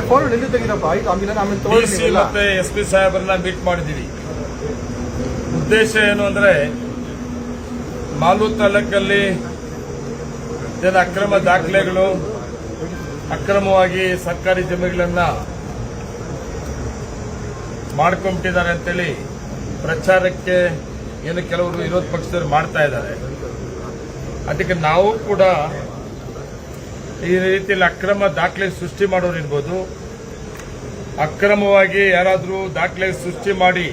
Phone ಎಲ್ಲಿ ತೆಗಿರಪ್ಪ ಆಯ್ತು ಆಮೇಲೆ ಡಿಸಿ ಮತ್ತೆ SP ಸಾಹೇಬರನ್ನ ಮೀಟ್ ಮಾಡಿದ್ದೀವಿ. ಉದ್ದೇಶ ಏನು ಅಂದ್ರೆ ಮಾಲೂರು ತಾಲೂಕಲ್ಲಿ ಅಕ್ರಮ ದಾಖಲೆಗಳು, ಅಕ್ರಮವಾಗಿ ಸರ್ಕಾರಿ ಜಮೀನುಗಳನ್ನ ಮಾಡ್ಕೊಂಬಿಟ್ಟಿದ್ದಾರೆ ಅಂತೇಳಿ ಪ್ರಚಾರಕ್ಕೆ ಏನು ಕೆಲವರು ವಿರೋಧ ಪಕ್ಷದವರು ಮಾಡ್ತಾ ಇದ್ದಾರೆ. ಅದಕ್ಕೆ ನಾವು ಕೂಡ ಈ ರೀತಿಯಲ್ಲಿ ಅಕ್ರಮ ದಾಖಲೆ ಸೃಷ್ಟಿ ಮಾಡೋರು ಇರ್ಬೋದು, ಅಕ್ರಮವಾಗಿ ಯಾರಾದರೂ ದಾಖಲೆ ಸೃಷ್ಟಿ ಮಾಡಿ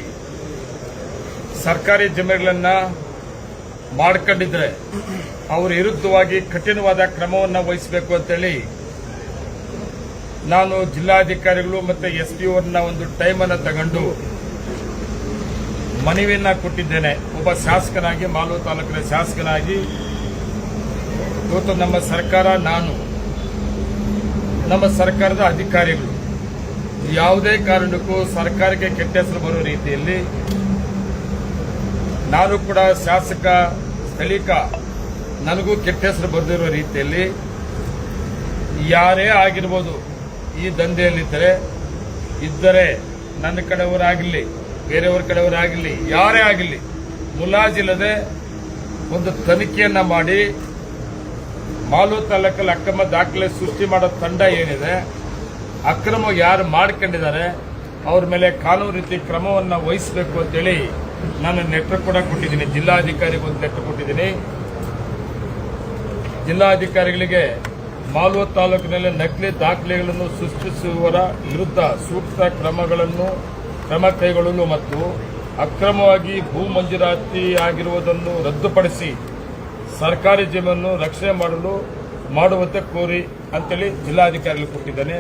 ಸರ್ಕಾರಿ ಜಮೀನುಗಳನ್ನ ಮಾಡ್ಕೊಂಡಿದ್ರೆ ಅವರ ವಿರುದ್ಧವಾಗಿ ಕಠಿಣವಾದ ಕ್ರಮವನ್ನು ವಹಿಸಬೇಕು ಅಂತೇಳಿ ನಾನು ಜಿಲ್ಲಾಧಿಕಾರಿಗಳು ಮತ್ತೆ SP ಅವರನ್ನ ಒಂದು ಟೈಮನ್ನು ತಗೊಂಡು ಮನವಿಯನ್ನ ಕೊಟ್ಟಿದ್ದೇನೆ. ಒಬ್ಬ ಶಾಸಕನಾಗಿ, ಮಾಲೂರು ತಾಲೂಕಿನ ಶಾಸಕನಾಗಿ ಇವತ್ತು ನಮ್ಮ ಸರ್ಕಾರ, ನಾನು, ನಮ್ಮ ಸರ್ಕಾರದ ಅಧಿಕಾರಿಗಳು ಯಾವುದೇ ಕಾರಣಕ್ಕೂ ಸರ್ಕಾರಕ್ಕೆ ಕೆಟ್ಟ ಹೆಸರು ಬರೋ ರೀತಿಯಲ್ಲಿ, ನಾನು ಕೂಡ ಶಾಸಕ, ಸ್ಥಳೀಕ, ನನಗೂ ಕೆಟ್ಟ ಹೆಸರು ಬರೆದಿರೋ ರೀತಿಯಲ್ಲಿ ಯಾರೇ ಆಗಿರ್ಬೋದು ಈ ದಂಧೆಯಲ್ಲಿದ್ದರೆ ನನ್ನ ಕಡೆಯವರಾಗಲಿ ಬೇರೆಯವರ ಕಡೆಯವರಾಗಲಿ ಯಾರೇ ಆಗಲಿ ಮುಲಾಜಿಲ್ಲದೆ ಒಂದು ತನಿಖೆಯನ್ನ ಮಾಡಿ ಮಾಲೂರು ತಾಲೂಕಲ್ಲಿ ಅಕ್ರಮ ದಾಖಲೆ ಸೃಷ್ಟಿ ಮಾಡೋ ತಂಡ ಏನಿದೆ, ಅಕ್ರಮ ಯಾರು ಮಾಡ್ಕೊಂಡಿದ್ದಾರೆ ಅವ್ರ ಮೇಲೆ ಕಾನೂನು ರೀತಿ ಕ್ರಮವನ್ನು ವಹಿಸಬೇಕು ಅಂತೇಳಿ ನಾನು ಲೆಟರ್ ಕೂಡ ಕೊಟ್ಟಿದ್ದೀನಿ. ಜಿಲ್ಲಾಧಿಕಾರಿಗೆ ಒಂದು ಲೆಟರ್ ಕೊಟ್ಟಿದ್ದೀನಿ. ಜಿಲ್ಲಾಧಿಕಾರಿಗಳಿಗೆ ಮಾಲೂರು ತಾಲೂಕಿನಲ್ಲಿ ನಕಲಿ ದಾಖಲೆಗಳನ್ನು ಸೃಷ್ಟಿಸುವವರ ವಿರುದ್ಧ ಸೂಕ್ತ ಕ್ರಮ ಕೈಗೊಳ್ಳಲು ಮತ್ತು ಅಕ್ರಮವಾಗಿ ಭೂ ಮಂಜೂರಾತಿ ಆಗಿರುವುದನ್ನು ರದ್ದುಪಡಿಸಿ ಸರ್ಕಾರಿ ಜಮೀನನ್ನು ರಕ್ಷಣೆ ಮಾಡುವಂತೆ ಕೋರಿ ಅಂತೇಳಿ ಜಿಲ್ಲಾಧಿಕಾರಿಗಳು ಕೊಟ್ಟಿದ್ದಾನೆ.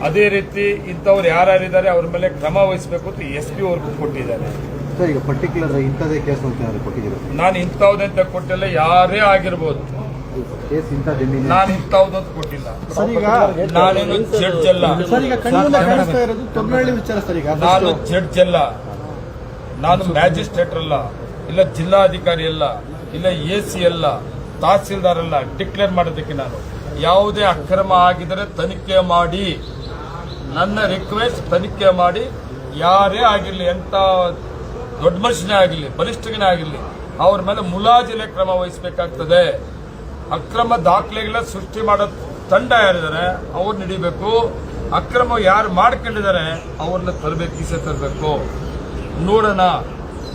ಅದೇ ರೀತಿ ಇಂಥವ್ರು ಯಾರ್ಯಾರಿದ್ದಾರೆ ಅವ್ರ ಮೇಲೆ ಕ್ರಮ ವಹಿಸಬೇಕು ಅಂತ SP ಅವ್ರಿಗೂ ಕೊಟ್ಟಿದ್ದಾರೆ. ಸರ್, ಈಗ ಪರ್ಟಿಕ್ಯುಲರ್ ಇಂಥದೇ ಕೇಸ್ ಅಂತ ಕೊಟ್ಟಿದ್ದೀರಾ? ನಾನು ಇಂಥವ್ದಂತ ಕೊಟ್ಟಿಲ್ಲ, ಯಾರೇ ಆಗಿರ್ಬೋದು. ನಾನು ಇಂಥವ್ದಂತ ಕೊಟ್ಟಿಲ್ಲ. ನಾನೇನು ಜಡ್ಜ್ ಅಲ್ಲ, ನಾನು ಜಡ್ಜ್ ಅಲ್ಲ, ನಾನು ಮ್ಯಾಜಿಸ್ಟ್ರೇಟ್ ಅಲ್ಲ, ಇಲ್ಲ ಜಿಲ್ಲಾಧಿಕಾರಿ ಅಲ್ಲ, ಇಲ್ಲ AC ಅಲ್ಲ, ತಹಸೀಲ್ದಾರ್ ಅಲ್ಲ. ಡಿಕ್ಲೇರ್ ಮಾಡೋದಕ್ಕೆ ನಾನು ಯಾವುದೇ ಅಕ್ರಮ ಆಗಿದರೆ ತನಿಖೆ ಮಾಡಿ, ನನ್ನ ರಿಕ್ವೆಸ್ಟ್ ತನಿಖೆ ಮಾಡಿ, ಯಾರೇ ಆಗಿರಲಿ, ಎಂತ ದೊಡ್ಡ ಮನುಷ್ಯನೇ ಆಗಿರಲಿ, ಬಲಿಷ್ಠನೇ ಆಗಿರಲಿ, ಅವ್ರ ಮೇಲೆ ಮುಲಾಜಿಲೆ ಕ್ರಮ ವಹಿಸಬೇಕಾಗ್ತದೆ. ಅಕ್ರಮ ದಾಖಲೆಗಳ ಸೃಷ್ಟಿ ಮಾಡೋ ತಂಡ ಯಾರಿದ್ದಾರೆ ಅವ್ರು ನಡಿಬೇಕು. ಅಕ್ರಮ ಯಾರು ಮಾಡ್ಕೊಂಡಿದ್ದಾರೆ ಅವ್ರನ್ನ ತರಬೇಕು, ಈಸೆ ತರಬೇಕು. ನೋಡೋಣ,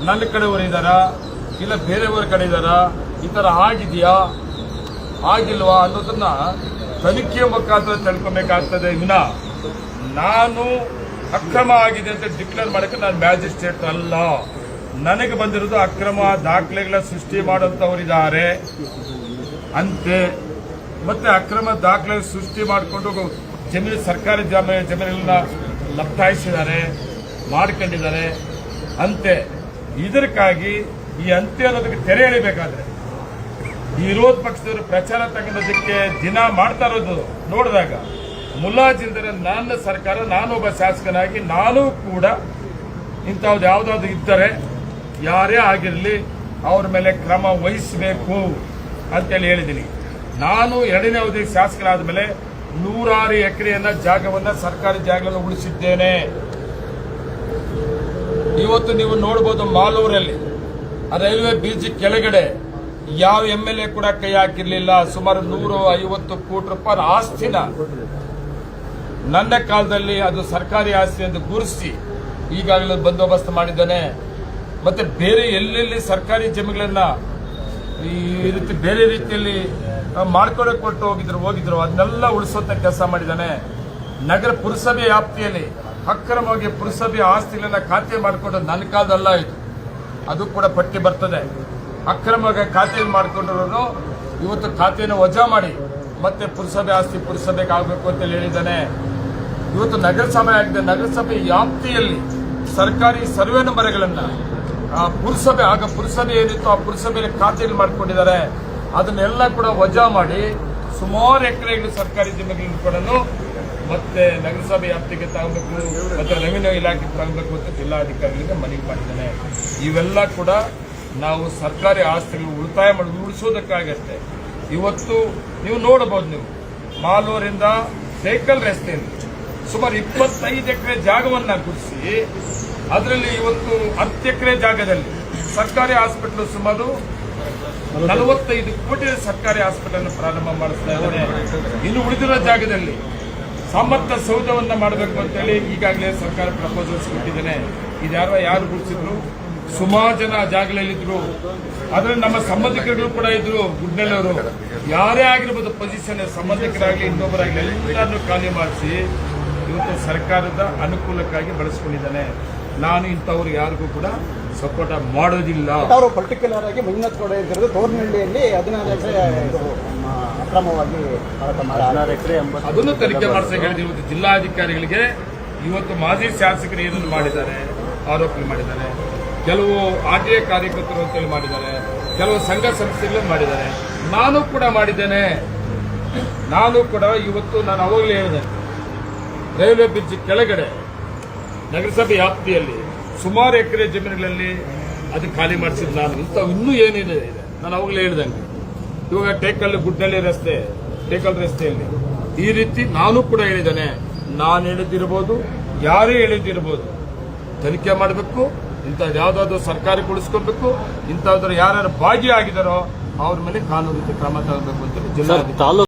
ನನ್ನ ಕಡೆಯವರು ಇದ್ದಾರಾ ಇಲ್ಲ ಬೇರೆಯವರ ಕಡೆ ಇದ್ದಾರಾ, ಈ ತರ ಆಗಿದೆಯಾ ಆಗಿಲ್ವಾ ಅನ್ನೋದನ್ನ ತನಿಖೆಯ ಮುಖಾಂತರ ತಿಳ್ಕೊಬೇಕಾಗ್ತದೆ. ವಿನ ನಾನು ಅಕ್ರಮ ಆಗಿದೆ ಅಂತ ಡಿಕ್ಲೇರ್ ಮಾಡಕ್ಕೆ ನಾನು ಮ್ಯಾಜಿಸ್ಟ್ರೇಟ್ ಅಲ್ಲ. ನನಗೆ ಬಂದಿರೋದು ಅಕ್ರಮ ದಾಖಲೆಗಳ ಸೃಷ್ಟಿ ಮಾಡೋಂಥವರಿದ್ದಾರೆ ಅಂತೆ. ಮತ್ತೆ ಅಕ್ರಮ ದಾಖಲೆ ಸೃಷ್ಟಿ ಮಾಡಿಕೊಂಡು ಜಮೀನು, ಸರ್ಕಾರಿ ಜಮೀನುಗಳನ್ನ ಲಪ್ಟಾಯಿಸಿದ್ದಾರೆ, ಮಾಡ್ಕೊಂಡಿದ್ದಾರೆ ಅಂತೆ. ಇದಕ್ಕಾಗಿ ಈ ಅಂತ್ಯ ಅನ್ನೋದಕ್ಕೆ ತೆರೆ ಎಳಿಬೇಕಾದ್ರೆ ಈ ವಿರೋಧ ಪಕ್ಷದವರು ಪ್ರಚಾರ ತಗೊಂಡೋದಕ್ಕೆ ದಿನ ಮಾಡ್ತಾ ಇರೋದು ನೋಡಿದಾಗ ಮುಲಾಜಿಲ್ದರೆ ನನ್ನ ಸರ್ಕಾರ, ನಾನೊಬ್ಬ ಶಾಸಕನಾಗಿ ನಾನು ಕೂಡ ಇಂಥವ್ದು ಯಾವುದಾದ್ರು ಇದ್ದರೆ ಯಾರೇ ಆಗಿರಲಿ ಅವ್ರ ಮೇಲೆ ಕ್ರಮ ವಹಿಸಬೇಕು ಅಂತೇಳಿ ಹೇಳಿದ್ದೀನಿ. ನಾನು 2ನೇ ಅವಧಿ ಶಾಸಕರಾದ ಮೇಲೆ 106 ಎಕರೆಯನ್ನ ಜಾಗವನ್ನ ಸರ್ಕಾರಿ ಜಾಗವನ್ನು ಉಳಿಸಿದ್ದೇನೆ. ಇವತ್ತು ನೀವು ನೋಡಬಹುದು ಮಾಲೂರಲ್ಲಿ ರೈಲ್ವೆ ಬ್ರಿಡ್ಜ್ ಕೆಳಗಡೆ ಯಾವ MLA ಕೂಡ ಕೈ ಹಾಕಿರ್ಲಿಲ್ಲ. ಸುಮಾರು 150 ಕೋಟಿ ರೂಪಾಯಿ ಆಸ್ತಿನ ನನ್ನ ಕಾಲದಲ್ಲಿ ಅದು ಸರ್ಕಾರಿ ಆಸ್ತಿ ಎಂದು ಗುರುತಿಸಿ ಈಗಾಗಲೇ ಬಂದೋಬಸ್ತ್ ಮಾಡಿದ್ದಾನೆ. ಮತ್ತೆ ಬೇರೆ ಎಲ್ಲೆಲ್ಲಿ ಸರ್ಕಾರಿ ಜಮೀನುಗಳನ್ನ ಈ ರೀತಿ ಬೇರೆ ರೀತಿಯಲ್ಲಿ ಮಾಡ್ಕೊಳ್ಳೋಕೆ ಕೊಟ್ಟು ಹೋಗಿದ್ರು ಅದನ್ನೆಲ್ಲ ಉಳಿಸುವಂತ ಕೆಲಸ ಮಾಡಿದ್ದಾನೆ. ನಗರ ಪುರಸಭೆ ವ್ಯಾಪ್ತಿಯಲ್ಲಿ ಅಕ್ರಮವಾಗಿ ಪುರಸಭೆ ಆಸ್ತಿಗಳನ್ನ ಖಾತೆ ಮಾಡಿಕೊಂಡು ನನ್ನ ಕಾಲದಲ್ಲ ಇದು, ಅದು ಕೂಡ ಪಟ್ಟಿ ಬರ್ತದೆ. ಅಕ್ರಮವಾಗಿ ಖಾತೆ ಮಾಡಿಕೊಂಡಿರೋನು ಇವತ್ತು ಖಾತೆಯನ್ನು ವಜಾ ಮಾಡಿ ಮತ್ತೆ ಪುರಸಭೆ ಆಸ್ತಿ ಪುರಸಭೆಗೆ ಆಗಬೇಕು ಅಂತ ಹೇಳಿದ್ದಾನೆ. ಇವತ್ತು ನಗರಸಭೆ ಆಗಿದೆ, ನಗರಸಭೆ ವ್ಯಾಪ್ತಿಯಲ್ಲಿ ಸರ್ಕಾರಿ ಸರ್ವೆ ನಂಬರ್ಗಳನ್ನ ಪುರಸಭೆ ಏನಿತ್ತು ಆ ಪುರಸಭೆಯಲ್ಲಿ ಖಾತೆಯಲ್ಲಿ ಮಾಡ್ಕೊಂಡಿದ್ದಾರೆ. ಅದನ್ನೆಲ್ಲ ಕೂಡ ವಜಾ ಮಾಡಿ ಸುಮಾರು ಎಕರೆಗಳು ಸರ್ಕಾರಿ ಜಮೀನುಗಳನ್ನು ಕೂಡ ಮತ್ತೆ ನಗರಸಭೆ ವ್ಯಾಪ್ತಿಗೆ ತಗಬೇಕು, ಮತ್ತೆ ರೆವಿನ್ಯೂ ಇಲಾಖೆಗೆ ತಗಬೇಕು ಅಂತ ಜಿಲ್ಲಾಧಿಕಾರಿಗಳಿಗೆ ಮನವಿ ಮಾಡಿದ್ದೇನೆ. ಇವೆಲ್ಲ ಕೂಡ ನಾವು ಸರ್ಕಾರಿ ಆಸ್ತಿಗಳು ಉಳಿತಾಯ ಮಾಡಿ ಉಳಿಸೋದಕ್ಕಾಗತ್ತೆ. ಇವತ್ತು ನೀವು ನೋಡಬಹುದು, ನೀವು ಮಾಲೂರಿಂದ ಸೈಕಲ್ ರಸ್ತೆಯಲ್ಲಿ ಸುಮಾರು 25 ಎಕರೆ ಜಾಗವನ್ನ ಗುರುತಿಸಿ ಅದರಲ್ಲಿ ಇವತ್ತು 10 ಎಕರೆ ಜಾಗದಲ್ಲಿ ಸರ್ಕಾರಿ ಹಾಸ್ಪಿಟಲ್ ಸುಮಾರು 45 ಕೋಟಿ ಸರ್ಕಾರಿ ಹಾಸ್ಪಿಟಲ್ ಪ್ರಾರಂಭ ಮಾಡಿಸ್ತಾ ಇದ್ದಾರೆ. ಇನ್ನು ಉಳಿದಿರೋ ಜಾಗದಲ್ಲಿ ಸಾಮರ್ಥ್ಯ ಸೌಧವನ್ನ ಮಾಡಬೇಕು ಅಂತೇಳಿ ಈಗಾಗಲೇ ಸರ್ಕಾರ ಪ್ರಪೋಸಲ್ಸ್ ಕೊಟ್ಟಿದ್ದೇನೆ. ಯಾರು ಗುರುತಿಸಿದ್ರು? ಸುಮಾರು ಜನ ಜಾಗದಲ್ಲಿದ್ರು. ಅದರಲ್ಲಿ ನಮ್ಮ ಸಂಬಂಧಿಕರು ಕೂಡ ಇದ್ರು. ಗುಡ್ನಲ್ಲವರು ಯಾರೇ ಆಗಿರ್ಬೋದು, ಪೊಸಿಷನ್ ಸಂಬಂಧಿಕರಾಗಲಿ ಇನ್ನೊಬ್ಬರಾಗಲಿ ಎಲ್ಲರನ್ನೂ ಖಾಲಿ ಮಾಡಿಸಿ ಇವತ್ತು ಸರ್ಕಾರದ ಅನುಕೂಲಕ್ಕಾಗಿ ಬಳಸ್ಕೊಂಡಿದ್ದಾನೆ. ನಾನು ಇಂಥವ್ರು ಯಾರಿಗೂ ಕೂಡ ಸಪೋರ್ಟ್ ಮಾಡೋದಿಲ್ಲ. ಅವರು ಪರ್ಟಿಕ್ಯುಲರ್ ಆಗಿ ಮಂಜುನಾಥ್ ಗೌಡ ಇದ್ದಿರೋದು ತೋರ್ನಹಳ್ಳಿಯಲ್ಲಿ 16 ಎಕರೆ ಅಕ್ರಮವಾಗಿ ಮಾರಾಟ ಮಾಡಿ 16 ಎಕರೆ ಅದನ್ನು ತನಿಖೆ ಮಾಡಿಸಿ ಹೇಳಿದೆ. ಇವತ್ತು ಜಿಲ್ಲಾಧಿಕಾರಿಗಳಿಗೆ ಇವತ್ತು ಮಾಜಿ ಶಾಸಕರು ಏನನ್ನು ಮಾಡಿದ್ದಾರೆ, ಆರೋಪ ಮಾಡಿದ್ದಾರೆ. ಕೆಲವು ಆರ್ಟಿಐ ಕಾರ್ಯಕರ್ತರು ಅಂತೇಳಿ ಮಾಡಿದ್ದಾರೆ, ಕೆಲವು ಸಂಘ ಸಂಸ್ಥೆಗಳನ್ನು ಮಾಡಿದ್ದಾರೆ. ನಾನು ಕೂಡ ಮಾಡಿದ್ದೇನೆ. ನಾನು ಕೂಡ ಇವತ್ತು ನಾನು ಅವಾಗಲೇ ಹೇಳಿದೆ, ರೈಲ್ವೆ ಬ್ರಿಡ್ಜ್ ಕೆಳಗಡೆ ನಗರಸಭೆ ವ್ಯಾಪ್ತಿಯಲ್ಲಿ ಸುಮಾರು ಎಕರೆ ಜಮೀನುಗಳಲ್ಲಿ ಅದು ಖಾಲಿ ಮಾಡಿಸಿದ್ದು ನಾನು. ಇಂಥವು ಇನ್ನೂ ಏನಿದೆ ಇದೆ ನಾನು ಅವಾಗಲೇ ಹೇಳಿದಂಗೆ. ಇವಾಗ ಟೇಕಲ್ ಗುಡ್ಡಲ್ಲಿ ರಸ್ತೆ, ಟೇಕಲ್ ರಸ್ತೆಯಲ್ಲಿ ಈ ರೀತಿ ನಾನು ಕೂಡ ಹೇಳಿದ್ದೇನೆ. ನಾನು ಹೇಳಿದ್ದಿರ್ಬೋದು, ಯಾರೇ ಹೇಳಿದ್ದಿರ್ಬೋದು, ತನಿಖೆ ಮಾಡಬೇಕು. ಇಂಥದ್ದು ಯಾವುದಾದ್ರು ಸರ್ಕಾರಕ್ಕೆ ಉಳಿಸ್ಕೋಬೇಕು. ಇಂಥದ್ರ ಯಾರು ಭಾಗಿಯಾಗಿದ್ದಾರೋ ಅವ್ರ ಮೇಲೆ ಕಾನೂನು ಕ್ರಮ ತಗೋಬೇಕು ಅಂತ ಜಿಲ್ಲಾ